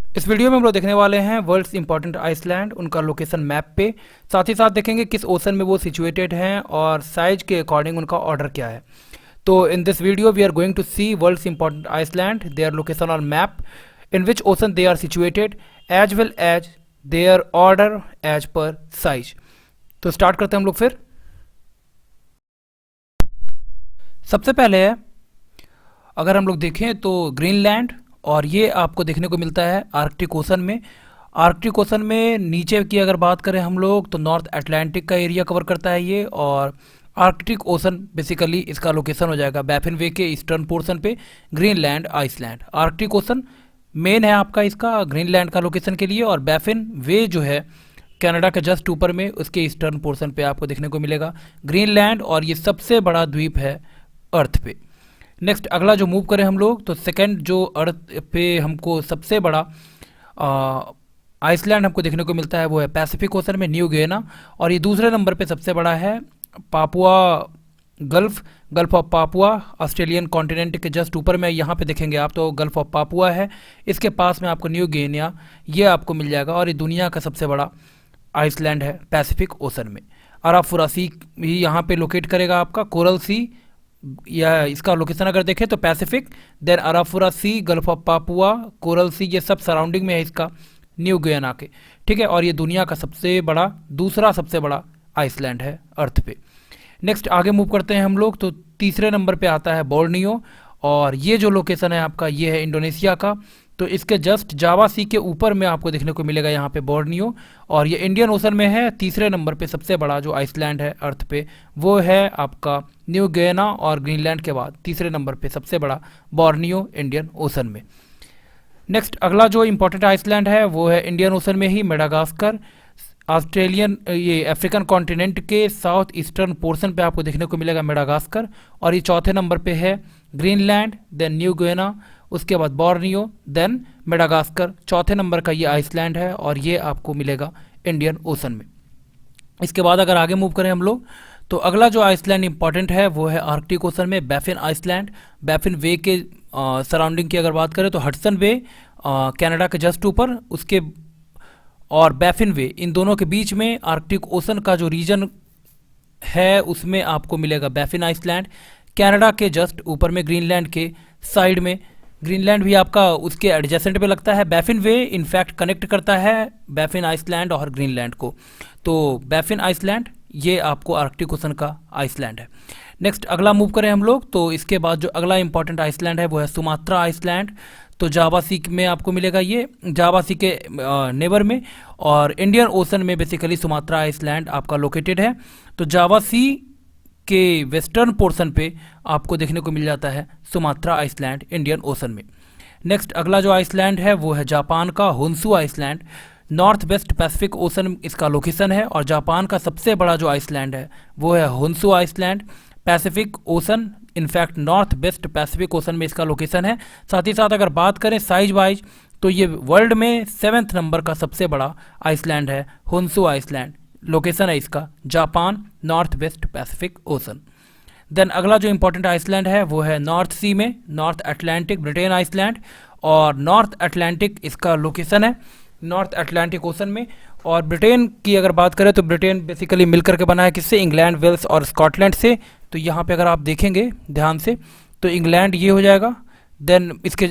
इस वीडियो में हम लोग देखने वाले हैं वर्ल्ड्स इंपॉर्टेंट आइसलैंड, उनका लोकेशन मैप पे। साथ ही साथ देखेंगे किस ओशन में वो सिचुएटेड हैं और साइज के अकॉर्डिंग उनका ऑर्डर क्या है। तो in this video we are going to see world's important island, their location on map, in which ocean they are situated, as well as their order as per size. तो start करते हैं हम लोग फिर। सबसे पहले है, अगर हम लोग देखें तो ग्रीनलैंड, और ये आपको देखने को मिलता है आर्कटिक ओशन में। आर्कटिक ओशन में नीचे की अगर बात करें हम लोग तो नॉर्थ अटलांटिक का एरिया कवर करता है ये, और आर्कटिक ओशन बेसिकली इसका लोकेशन हो जाएगा बैफिन वे के ईस्टर्न पोर्शन पे, Greenland island. Arctic Ocean main है आपका इसका ग्रीनलैंड का लोकेशन के लिए, और बैफिन वे जो है कनाडा के जस्ट ऊपर में उसके ईस्टर्न पोर्शन पे आपको देखने को मिलेगा ग्रीनलैंड, और ये सबसे बड़ा द्वीप है अर्थ पे। नेक्स्ट अगला जो मूव करें हम लोग तो सेकंड जो अर्थ पे हमको सबसे बड़ा आइसलैंड हमको देखने को मिलता है वो है पैसिफिक ओशन में न्यू गियाना, और ये दूसरे नंबर पे सबसे बड़ा है Papua gulf, gulf of Papua, Australian continent के जस्ट ऊपर में यहाँ पे देखेंगे आप तो गल्फ ऑफ पापुआ है, इसके पास में आपको न्यू गियाना ये आपको मिल जाएगा, और ये दुनिया का सबसे बड़ा आइसलैंड है पैसिफिक ओशन में। अराफुरा सी भी यहाँ पे लोकेट करेगा आपका, कोरल सी, या इसका लोकेशन अगर देखें तो Pacific, then Arafura Sea, Gulf of Papua, Coral Sea, ये सब सराउंडिंग में है इसका न्यू गियाना के, ठीक है। और ये दुनिया का सबसे बड़ा, दूसरा सबसे बड़ा आइसलैंड है अर्थ पे। नेक्स्ट आगे मूव करते हैं हम लोग तो तीसरे नंबर पे आता है बोर्नियो, और ये जो लोकेशन है आपका ये है इंडोनेशिया का। तो इसके जस्ट जावा सी के ऊपर में आपको देखने को मिलेगा यहाँ पे बोर्नियो, और ये इंडियन ओशन में है। तीसरे नंबर पे सबसे बड़ा जो आइसलैंड है अर्थ पे वो है आपका न्यू गियाना, और ग्रीनलैंड के बाद तीसरे नंबर पे सबसे बड़ा बोर्नियो इंडियन ओशन में। नेक्स्ट अगला जो इंपॉर्टेंट आइसलैंड है वो है इंडियन ओशन में ही मेडागास्कर, ऑस्ट्रेलियन ये अफ्रीकन कॉन्टिनेंट के साउथ ईस्टर्न पोर्शन पे आपको देखने को मिलेगा मेडागास्कर, और ये चौथे नंबर पे है ग्रीनलैंड, देन न्यू गियाना, उसके बाद बोर्नियो, देन मेडागास्कर, चौथे नंबर का ये आइसलैंड है, और ये आपको मिलेगा इंडियन ओशन में। इसके बाद अगर आगे मूव करें हम लोग तो अगला जो आइसलैंड इंपॉर्टेंट है वो है आर्कटिक ओशन में बैफिन आइसलैंड। बैफिन वे के सराउंडिंग की अगर बात करें तो हडसन वे कनाडा के जस्ट ऊपर, उसके और बैफिन वे, इन दोनों के बीच में आर्कटिक ओशन का जो रीजन है उसमें आपको मिलेगा बैफिन आइसलैंड। कनाडा के जस्ट ऊपर में ग्रीनलैंड के साइड में, ग्रीनलैंड भी आपका उसके एडजेसेंट पे लगता है। बैफिन वे इनफैक्ट कनेक्ट करता है बैफिन आइसलैंड और ग्रीनलैंड को। तो बैफिन आइसलैंड ये आपको आर्कटिक ओशन का आइसलैंड है। नेक्स्ट अगला मूव करें हम लोग तो इसके बाद जो अगला इंपॉर्टेंट आइसलैंड है वो है सुमात्रा आइसलैंड। तो जावा सी में आपको मिलेगा ये, जावा सी के नेबर में, और इंडियन ओशन में बेसिकली सुमात्रा आइसलैंड आपका लोकेटेड है। तो जावा सी के वेस्टर्न पोर्शन पे आपको देखने को मिल जाता है सुमात्रा आइसलैंड इंडियन ओशन में। नेक्स्ट अगला जो आइसलैंड है वो है जापान का Honshu island. North west Pacific Ocean इसका लोकेशन है, और जापान का सबसे बड़ा जो आइसलैंड है वो है Honshu island, Pacific Ocean, in fact north west Pacific Ocean में इसका लोकेशन है। साथ ही साथ अगर बात करें साइज वाइज तो ये वर्ल्ड में 7वें नंबर का सबसे बड़ा आइसलैंड है होन्सु आइसलैंड। लोकेशन है इसका Japan, north west Pacific Ocean. Then अगला जो इंपॉर्टेंट आइसलैंड है वो है नॉर्थ सी में, नॉर्थ अटलांटिक ब्रिटेन आइसलैंड, और नॉर्थ अटलांटिक इसका लोकेशन है नॉर्थ अटलांटिक ओशन में। और ब्रिटेन की अगर बात करें तो ब्रिटेन बेसिकली मिलकर के बना है किससे, इंग्लैंड, वेल्स और स्कॉटलैंड से। तो यहाँ पे अगर आप देखेंगे ध्यान से तो इंग्लैंड ये हो जाएगा, देन इसके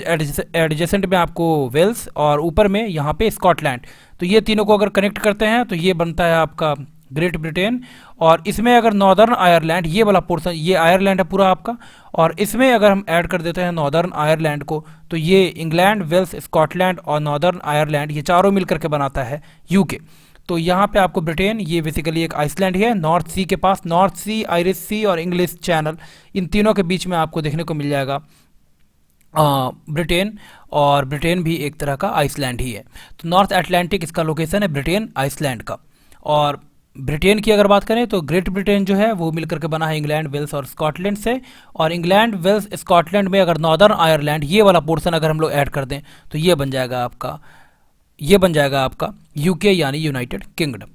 एडजेसेंट में आपको वेल्स, और ऊपर में यहाँ पे स्कॉटलैंड। तो ये तीनों को अगर कनेक्ट करते हैं तो ये बनता है आपका ग्रेट ब्रिटेन। और इसमें अगर नॉर्दर्न आयरलैंड, ये वाला पोर्शन, ये आयरलैंड है पूरा आपका, और इसमें अगर हम ऐड कर देते हैं नॉर्दर्न आयरलैंड को तो ये इंग्लैंड, वेल्स, स्कॉटलैंड और नॉर्दर्न आयरलैंड, ये चारों मिलकर के बनाता है यूके। तो यहाँ पे आपको ब्रिटेन ये बेसिकली एक आइसलैंड ही है नॉर्थ सी के पास, नॉर्थ सी, आयरिश सी और इंग्लिश चैनल, इन तीनों के बीच में आपको देखने को मिल जाएगा ब्रिटेन, और ब्रिटेन भी एक तरह का आइसलैंड ही है। तो नॉर्थ अटलांटिक इसका लोकेशन है ब्रिटेन आइसलैंड का। और ब्रिटेन की अगर बात करें तो ग्रेट ब्रिटेन जो है वो मिलकर के बना है इंग्लैंड, वेल्स और स्कॉटलैंड से, और इंग्लैंड, वेल्स, स्कॉटलैंड में अगर नॉर्दर्न आयरलैंड ये वाला पोर्शन अगर हम लोग ऐड कर दें तो ये बन जाएगा आपका यूके यानी यूनाइटेड किंगडम।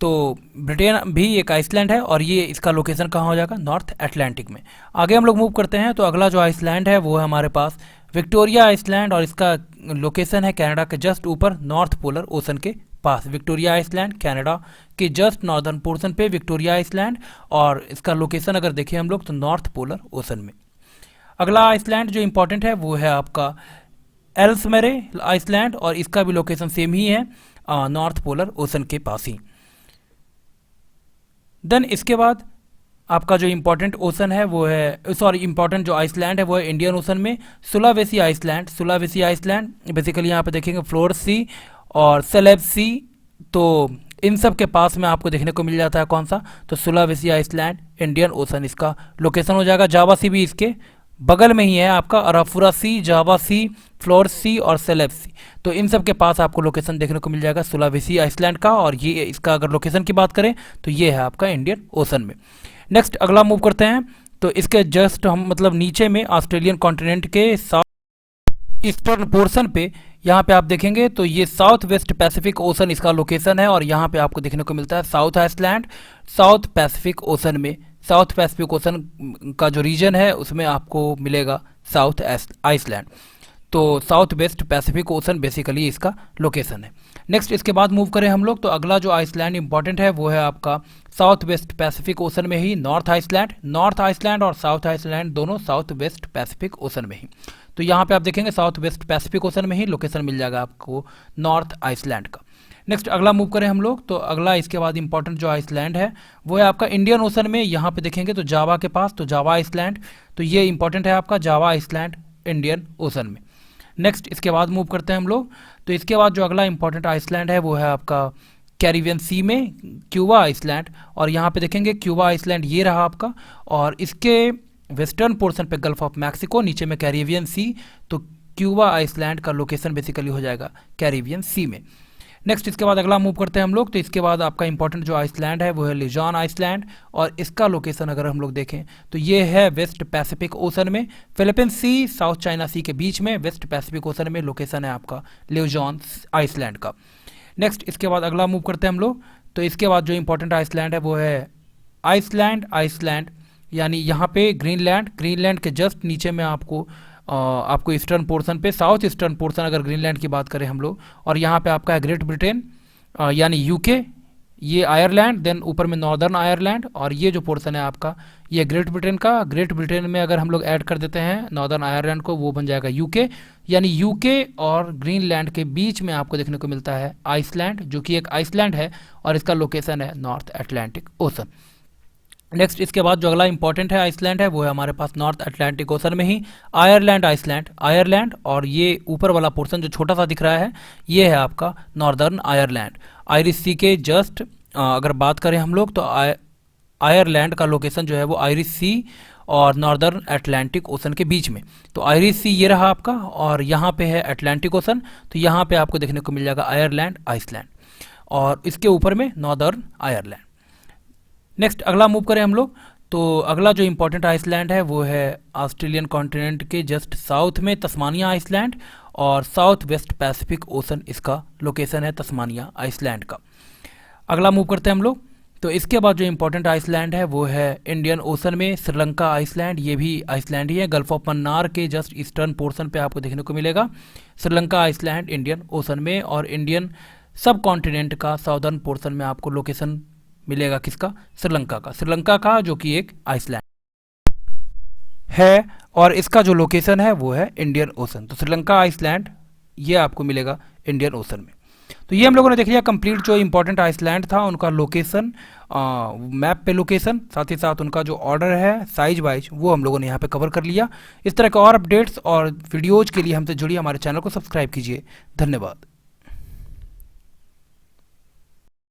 तो ब्रिटेन भी एक आइसलैंड है, और ये इसका लोकेशन कहाँ हो जाएगा, नॉर्थ अटलांटिक में। आगे हम लोग मूव करते हैं तो अगला जो आइसलैंड है वो है हमारे पास विक्टोरिया आइसलैंड और इसका लोकेशन है कनाडा के जस्ट ऊपर नॉर्थ पोलर ओशन के पास। विक्टोरिया आइसलैंड कनाडा के जस्ट नॉर्दर्न पोर्शन पे विक्टोरिया आइसलैंड, और इसका लोकेशन अगर देखें हम लोग तो नॉर्थ पोलर ओशन में। अगला आइसलैंड जो इंपॉर्टेंट है वो है आपका एल्समेरे आइसलैंड, और इसका भी लोकेशन सेम ही है नॉर्थ पोलर ओशन के पास ही। देन इसके बाद आपका जो इम्पोर्टेंट ओशन है वो है, सॉरी इम्पोर्टेंट जो आइसलैंड है वो है इंडियन ओशन में Sulawesi island. Sulawesi island basically यहाँ पे देखेंगे फ्लोर सी और सेलेब सी, तो इन सब के पास में आपको देखने को मिल जाता है कौन सा, तो सुलावेसी आइसलैंड इंडियन ओशन इसका लोकेशन हो जाएगा। जावा सी भी इसके बगल में ही है आपका, अराफुरा सी, जावा सी, फ्लोर सी और सेलेब सी, तो इन सब के पास आपको लोकेशन देखने को मिल जाएगा सुलावेसी आइसलैंड का। और ये इसका अगर लोकेशन की बात करें तो ये है आपका इंडियन ओशन में। नेक्स्ट अगला मूव करते हैं, तो इसके जस्ट हम मतलब नीचे में ऑस्ट्रेलियन कॉन्टिनेंट के साउथ ईस्टर्न पोर्शन पे यहाँ पे आप देखेंगे तो ये साउथ वेस्ट पैसिफिक ओशन इसका लोकेशन है, और यहाँ पे आपको देखने को मिलता है South Island. South Pacific Ocean में, साउथ पैसिफिक ओशन का जो रीजन है उसमें आपको मिलेगा साउथ आइसलैंड, तो south west Pacific ocean basically इसका लोकेशन है। नेक्स्ट इसके बाद मूव करें हम लोग, तो अगला जो आइसलैंड इंपॉर्टेंट है वो है आपका साउथ वेस्ट पैसिफिक ओशन में ही नॉर्थ आइसलैंड। नॉर्थ आइसलैंड और साउथ आइसलैंड दोनों साउथ वेस्ट पैसिफिक ओशन में ही, तो यहाँ पे आप देखेंगे साउथ वेस्ट पैसिफिक ओशन में ही लोकेशन मिल जाएगा आपको नॉर्थ आइसलैंड का। नेक्स्ट अगला मूव करें हम लोग, तो अगला इसके बाद इंपॉर्टेंट जो आइसलैंड है वो है आपका इंडियन ओशन में। यहाँ पे देखेंगे तो जावा के पास, तो जावा आइसलैंड, तो ये इंपॉर्टेंट है आपका जावा आइसलैंड इंडियन ओशन में। नेक्स्ट इसके बाद मूव करते हैं हम लोग, तो इसके बाद जो अगला इंपॉर्टेंट आइसलैंड है वो है आपका कैरिबियन सी में क्यूबा आइसलैंड, और यहाँ पे देखेंगे क्यूबा आइसलैंड ये रहा आपका, और इसके वेस्टर्न पोर्शन पे गल्फ ऑफ मैक्सिको, नीचे में कैरिबियन सी, तो क्यूबा आइसलैंड का लोकेशन बेसिकली हो जाएगा कैरिबियन सी में। नेक्स्ट इसके बाद अगला मूव करते हैं हम लोग, तो इसके बाद आपका इंपॉर्टेंट जो आइसलैंड है वो है लिजॉन आइसलैंड, और इसका लोकेशन अगर हम लोग देखें तो ये है वेस्ट पैसिफिक ओशन में, फिलीपीन सी साउथ चाइना सी के बीच में वेस्ट पैसिफिक ओशन में लोकेशन है आपका लिजॉन आइसलैंड का। नेक्स्ट इसके बाद अगला मूव करते हैं हम लोग, तो इसके बाद जो इंपॉर्टेंट आइसलैंड है वो है आइसलैंड, यानी यहाँ पे ग्रीनलैंड के जस्ट नीचे में आपको ईस्टर्न पोर्शन पे, साउथ ईस्टर्न पोर्शन अगर ग्रीनलैंड की बात करें हम लोग, और यहाँ पे आपका है ग्रेट ब्रिटेन यानी यूके, ये आयरलैंड, देन ऊपर में नॉर्दर्न आयरलैंड, और ये जो पोर्शन है आपका ये ग्रेट ब्रिटेन का। ग्रेट ब्रिटेन में अगर हम लोग ऐड कर देते हैं नॉर्दर्न आयरलैंड को, वो बन जाएगा यूके, यानी यूके और ग्रीनलैंड के बीच में आपको देखने को मिलता है आइसलैंड, जो कि एक आइसलैंड है, और इसका लोकेशन है नॉर्थ अटलांटिक ओशन। नेक्स्ट इसके बाद जो अगला इंपॉर्टेंट है आइसलैंड है वो है हमारे पास नॉर्थ अटलांटिक ओशन में ही आयरलैंड, और ये ऊपर वाला पोर्शन जो छोटा सा दिख रहा है ये है आपका नॉर्दर्न आयरलैंड। आयरिश सी के जस्ट अगर बात करें हम लोग तो आयरलैंड का लोकेशन जो है वो आयरिश सी और नॉर्दर्न अटलांटिक ओशन के बीच में, तो आयरिश सी ये रहा आपका, और यहाँ पे है अटलांटिक ओशन, तो यहाँ पे आपको देखने को मिल जाएगा आयरलैंड आइसलैंड, और इसके ऊपर में नॉर्दर्न आयरलैंड। नेक्स्ट अगला मूव करें हम लोग, तो अगला जो इंपॉर्टेंट आइसलैंड है वो है ऑस्ट्रेलियन कॉन्टिनेंट के जस्ट साउथ में तस्मानिया आइसलैंड, और साउथ वेस्ट पैसिफिक ओशन इसका लोकेशन है तस्मानिया आइसलैंड का। अगला मूव करते हैं हम लोग, तो इसके बाद जो इंपॉर्टेंट आइसलैंड है वो है इंडियन ओशन में श्रीलंका आइसलैंड, ये भी आइसलैंड ही है, गल्फ ऑफ मन्नार के जस्ट ईस्टर्न पोर्शन पे आपको देखने को मिलेगा श्रीलंका आइसलैंड इंडियन ओशन में, और इंडियन सब कॉन्टिनेंट का साउदर्न पोर्शन में आपको लोकेशन मिलेगा किसका, श्रीलंका का जो कि एक आइसलैंड है, और इसका जो लोकेशन है वो है इंडियन ओशन, तो श्रीलंका आइसलैंड ये आपको मिलेगा इंडियन ओशन में। तो ये हम लोगों ने देख लिया कंप्लीट जो इंपॉर्टेंट आइसलैंड था उनका लोकेशन, मैप पे लोकेशन, साथ ही साथ उनका जो ऑर्डर है साइज वाइज वो हम लोगों ने यहाँ पे कवर कर लिया। इस तरह के और अपडेट्स और वीडियोज़ के लिए हमसे जुड़िए, हमारे चैनल को सब्सक्राइब कीजिए। धन्यवाद।